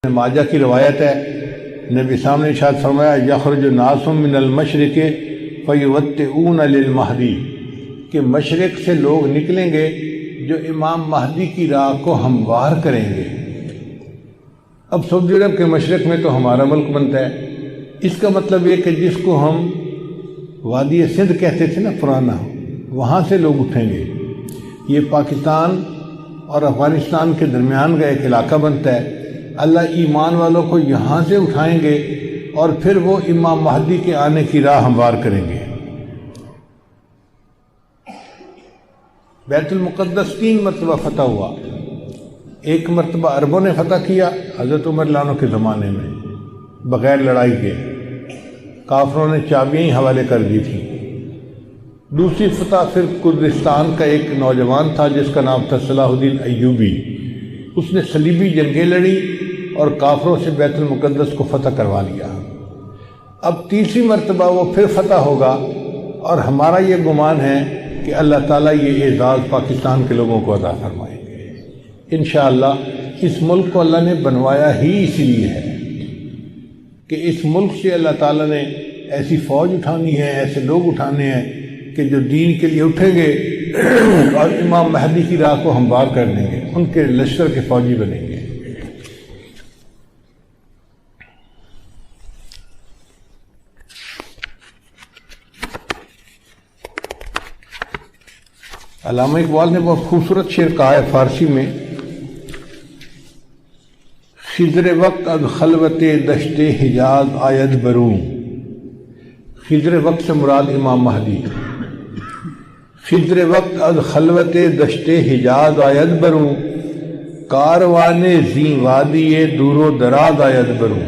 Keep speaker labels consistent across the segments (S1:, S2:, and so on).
S1: ماجہ کی روایت ہے، نبی صاحب نے ارشاد فرمایا یخرج ناس من المشرق فیوطئون للمہدی، کہ مشرق سے لوگ نکلیں گے جو امام مہدی کی راہ کو ہموار کریں گے۔ اب سعودی عرب کے مشرق میں تو ہمارا ملک بنتا ہے، اس کا مطلب یہ کہ جس کو ہم وادی سندھ کہتے تھے نا پرانا، وہاں سے لوگ اٹھیں گے۔ یہ پاکستان اور افغانستان کے درمیان کا ایک علاقہ بنتا ہے۔ اللہ ایمان والوں کو یہاں سے اٹھائیں گے اور پھر وہ امام مہدی کے آنے کی راہ ہموار کریں گے۔ بیت المقدس 3 مرتبہ فتح ہوا۔ ایک مرتبہ عربوں نے فتح کیا حضرت عمر لانو کے زمانے میں بغیر لڑائی کے، کافروں نے چابیاں ہی حوالے کر دی تھیں۔ دوسری فتح پھر کردستان کا ایک نوجوان تھا جس کا نام تھا صلاح الدین ایوبی، اس نے صلیبی جنگیں لڑی اور کافروں سے بیت المقدس کو فتح کروا لیا۔ اب تیسری مرتبہ وہ پھر فتح ہوگا، اور ہمارا یہ گمان ہے کہ اللہ تعالیٰ یہ اعزاز پاکستان کے لوگوں کو عطا فرمائیں گے انشاءاللہ۔ اس ملک کو اللہ نے بنوایا ہی اسی لیے ہے کہ اس ملک سے اللہ تعالیٰ نے ایسی فوج اٹھانی ہے، ایسے لوگ اٹھانے ہیں کہ جو دین کے لیے اٹھیں گے اور امام مہدی کی راہ کو ہموار کر دیں گے، ان کے لشکر کے فوجی بنیں گے۔ علامہ اقبال نے بہت خوبصورت شعر کہا ہے فارسی میں، خضر وقت از خلوت دشت حجاز آید بروں۔ خضر وقت سے مراد امام مہدی۔ خضر وقت از خلوت دشت حجاز آید بروں، کاروان زی وادی دور و دراز آید بروں۔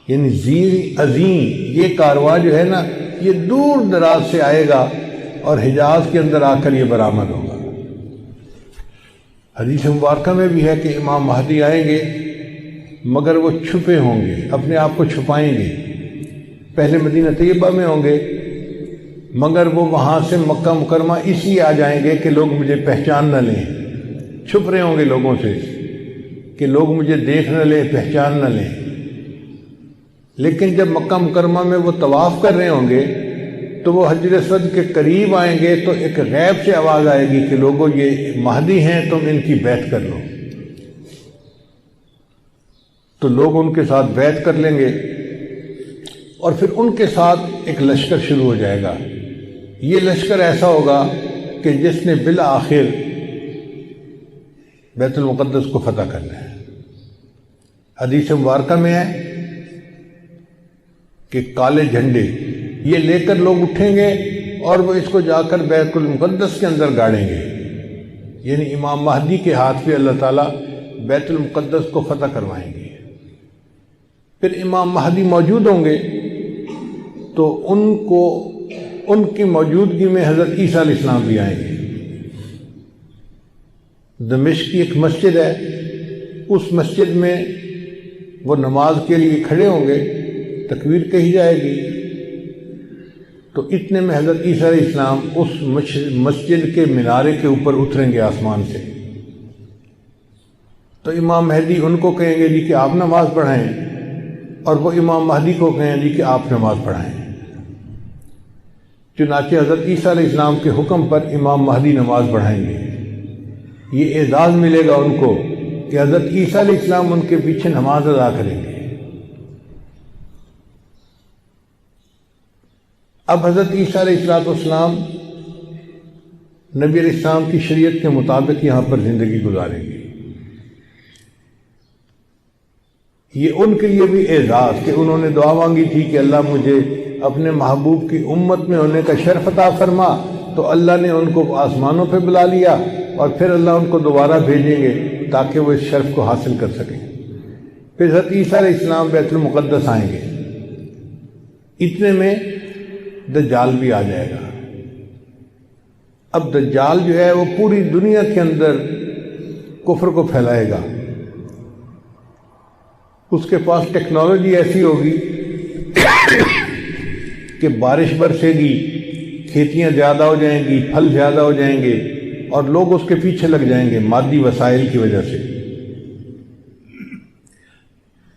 S1: یعنی زی عظیم یہ کارواں جو ہے نا، یہ دور دراز سے آئے گا اور حجاز کے اندر آ کر یہ برآمد ہوگا۔ حدیث مبارکہ میں بھی ہے کہ امام مہدی آئیں گے مگر وہ چھپے ہوں گے، اپنے آپ کو چھپائیں گے۔ پہلے مدینہ طیبہ میں ہوں گے مگر وہ وہاں سے مکہ مکرمہ اس لیے آ جائیں گے کہ لوگ مجھے پہچان نہ لیں، چھپ رہے ہوں گے لوگوں سے کہ لوگ مجھے دیکھ نہ لیں، پہچان نہ لیں۔ لیکن جب مکہ مکرمہ میں وہ طواف کر رہے ہوں گے تو وہ حجر اسود کے قریب آئیں گے تو ایک غیب سے آواز آئے گی کہ لوگوں یہ مہدی ہیں، تم ان کی بیعت کر لو۔ تو لوگ ان کے ساتھ بیعت کر لیں گے اور پھر ان کے ساتھ ایک لشکر شروع ہو جائے گا۔ یہ لشکر ایسا ہوگا کہ جس نے بالآخر بیت المقدس کو فتح کرنا ہے۔ حدیث مبارکہ میں ہے کہ کالے جھنڈے یہ لے کر لوگ اٹھیں گے اور وہ اس کو جا کر بیت المقدس کے اندر گاڑیں گے، یعنی امام مہدی کے ہاتھ پہ اللہ تعالیٰ بیت المقدس کو فتح کروائیں گے۔ پھر امام مہدی موجود ہوں گے تو ان کی موجودگی میں حضرت عیسیٰ علیہ السلام بھی آئیں گے۔ دمشق کی ایک مسجد ہے، اس مسجد میں وہ نماز کے لیے کھڑے ہوں گے، تکبیر کہی جائے گی تو اتنے میں حضرت عیسیٰ علیہ السلام اس مسجد کے مینارے کے اوپر اتریں گے آسمان سے۔ تو امام مہدی ان کو کہیں گے جی کہ آپ نماز پڑھائیں، اور وہ امام مہدی کو کہیں جی کہ آپ نماز پڑھائیں۔ چنانچہ حضرت عیسیٰ علیہ السلام کے حکم پر امام مہدی نماز پڑھائیں گے۔ یہ اعزاز ملے گا ان کو کہ حضرت عیسیٰ علیہ السلام ان کے پیچھے نماز ادا کریں گے۔ اب حضرت عیسیٰ علیہ السلام نبی علیہ السلام کی شریعت کے مطابق یہاں پر زندگی گزاریں گے۔ یہ ان کے لیے بھی اعزاز کہ انہوں نے دعا مانگی تھی کہ اللہ مجھے اپنے محبوب کی امت میں ہونے کا شرف عطا فرما، تو اللہ نے ان کو آسمانوں پہ بلا لیا اور پھر اللہ ان کو دوبارہ بھیجیں گے تاکہ وہ اس شرف کو حاصل کر سکیں۔ پھر حضرت عیسیٰ علیہ السلام بیت المقدس آئیں گے۔ اتنے میں دجال بھی آ جائے گا۔ اب دجال جو ہے وہ پوری دنیا کے اندر کفر کو پھیلائے گا۔ اس کے پاس ٹیکنالوجی ایسی ہوگی کہ بارش برسے گی، کھیتیاں زیادہ ہو جائیں گی، پھل زیادہ ہو جائیں گے، اور لوگ اس کے پیچھے لگ جائیں گے مادی وسائل کی وجہ سے۔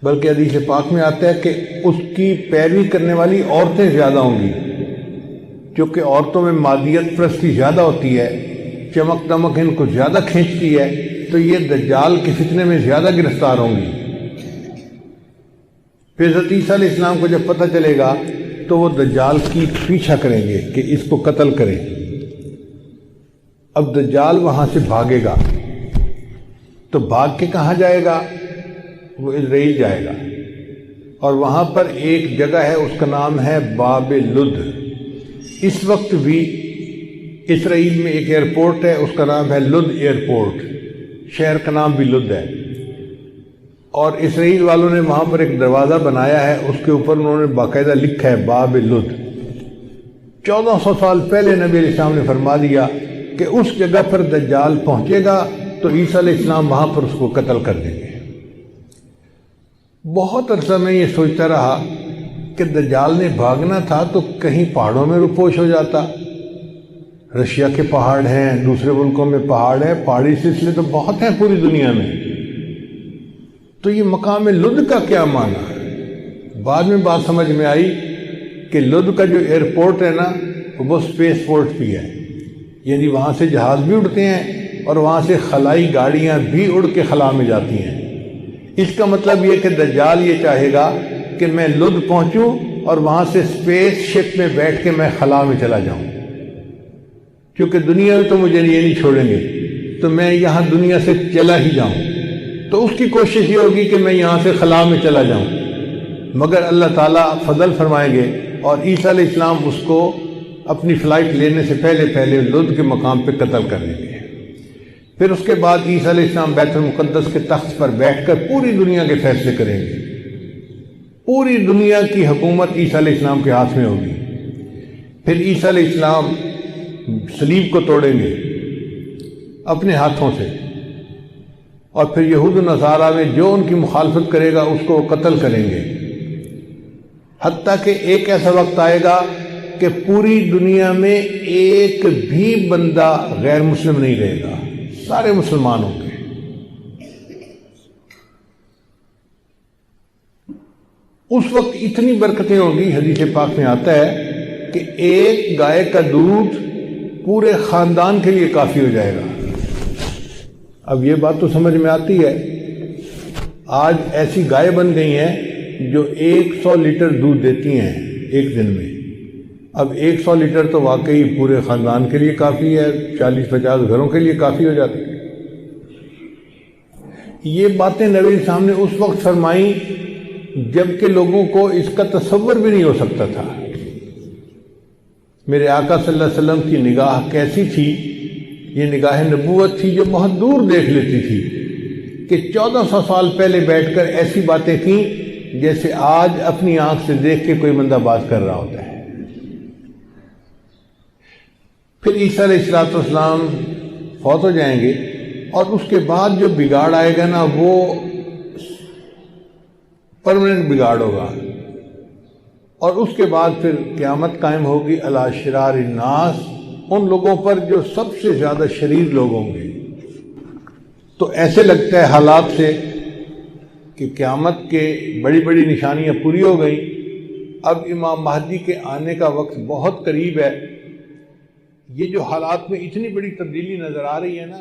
S1: بلکہ حدیث پاک میں آتا ہے کہ اس کی پیروی کرنے والی عورتیں زیادہ ہوں گی، کیونکہ عورتوں میں مادیت پرستی زیادہ ہوتی ہے، چمک دمک ان کو زیادہ کھینچتی ہے، تو یہ دجال کے فتنے میں زیادہ گرفتار ہوں گی۔ پھر حضرت عیسیٰ علیہ السلام کو جب پتہ چلے گا تو وہ دجال کی پیچھا کریں گے کہ اس کو قتل کریں۔ اب دجال وہاں سے بھاگے گا، تو بھاگ کے کہاں جائے گا؟ وہ اسرائیل جائے گا، اور وہاں پر ایک جگہ ہے، اس کا نام ہے باب لد۔ اس وقت بھی اسرائیل میں ایک ایئرپورٹ ہے، اس کا نام ہے لد ایئرپورٹ، شہر کا نام بھی لد ہے، اور اسرائیل والوں نے وہاں پر ایک دروازہ بنایا ہے، اس کے اوپر انہوں نے باقاعدہ لکھا ہے باب لد۔ 1400 سال پہلے نبی علیہ السلام نے فرما دیا کہ اس جگہ پر دجال پہنچے گا تو عیسیٰ علیہ السلام وہاں پر اس کو قتل کر دیں گے۔ بہت عرصہ میں یہ سوچتا رہا کہ دجال نے بھاگنا تھا تو کہیں پہاڑوں میں روپوش ہو جاتا، رشیا کے پہاڑ ہیں، دوسرے ملکوں میں پہاڑ ہیں، پہاڑی سلسلے تو بہت ہیں پوری دنیا میں، تو یہ مقام لد کا کیا معنی؟ بعد میں بات سمجھ میں آئی کہ لد کا جو ایئرپورٹ ہے نا وہ اسپیس پورٹ بھی ہے، یعنی وہاں سے جہاز بھی اڑتے ہیں اور وہاں سے خلائی گاڑیاں بھی اڑ کے خلا میں جاتی ہیں۔ اس کا مطلب یہ کہ دجال یہ چاہے گا کہ میں لد پہنچوں اور وہاں سے اسپیس شپ میں بیٹھ کے میں خلا میں چلا جاؤں، کیونکہ دنیا میں تو مجھے یہ نہیں چھوڑیں گے، تو میں یہاں دنیا سے چلا ہی جاؤں۔ تو اس کی کوشش یہ ہوگی کہ میں یہاں سے خلا میں چلا جاؤں، مگر اللہ تعالیٰ فضل فرمائیں گے اور عیسیٰ علیہ السلام اس کو اپنی فلائٹ لینے سے پہلے لد کے مقام پہ قتل کر دیں گے۔ پھر اس کے بعد عیسیٰ علیہ السلام بیت المقدس کے تخت پر بیٹھ کر پوری دنیا کے فیصلے کریں گے، پوری دنیا کی حکومت عیسیٰ علیہ السلام کے ہاتھ میں ہوگی۔ پھر عیسیٰ علیہ السلام صلیب کو توڑیں گے اپنے ہاتھوں سے، اور پھر یہود و نصارہ میں جو ان کی مخالفت کرے گا اس کو وہ قتل کریں گے، حتیٰ کہ ایک ایسا وقت آئے گا کہ پوری دنیا میں ایک بھی بندہ غیر مسلم نہیں رہے گا، سارے مسلمان ہوں گے۔ اس وقت اتنی برکتیں ہوں گی، حدیث پاک میں آتا ہے کہ ایک گائے کا دودھ پورے خاندان کے لیے کافی ہو جائے گا۔ اب یہ بات تو سمجھ میں آتی ہے، آج ایسی گائے بن گئی ہیں جو 100 لیٹر دودھ دیتی ہیں ایک دن میں۔ اب 100 لیٹر تو واقعی پورے خاندان کے لیے کافی ہے، 40-50 گھروں کے لیے کافی ہو جاتی ہے۔ یہ باتیں نبی صاحب نے اس وقت فرمائیں جب کہ لوگوں کو اس کا تصور بھی نہیں ہو سکتا تھا۔ میرے آقا صلی اللہ علیہ وسلم کی نگاہ کیسی تھی؟ یہ نگاہ نبوت تھی جو بہت دور دیکھ لیتی تھی، کہ 1400 سال پہلے بیٹھ کر ایسی باتیں کی جیسے آج اپنی آنکھ سے دیکھ کے کوئی بندہ بات کر رہا ہوتا ہے۔ پھر عیسیٰ علیہ السلام فوت ہو جائیں گے، اور اس کے بعد جو بگاڑ آئے گا نا وہ پرماننٹ بگاڑ ہوگا، اور اس کے بعد پھر قیامت قائم ہوگی علی شرار الناس، ان لوگوں پر جو سب سے زیادہ شریر لوگ ہوں گے۔ تو ایسے لگتا ہے حالات سے کہ قیامت کے بڑی بڑی نشانیاں پوری ہو گئیں، اب امام مہدی کے آنے کا وقت بہت قریب ہے۔ یہ جو حالات میں اتنی بڑی تبدیلی نظر آ رہی ہے نا،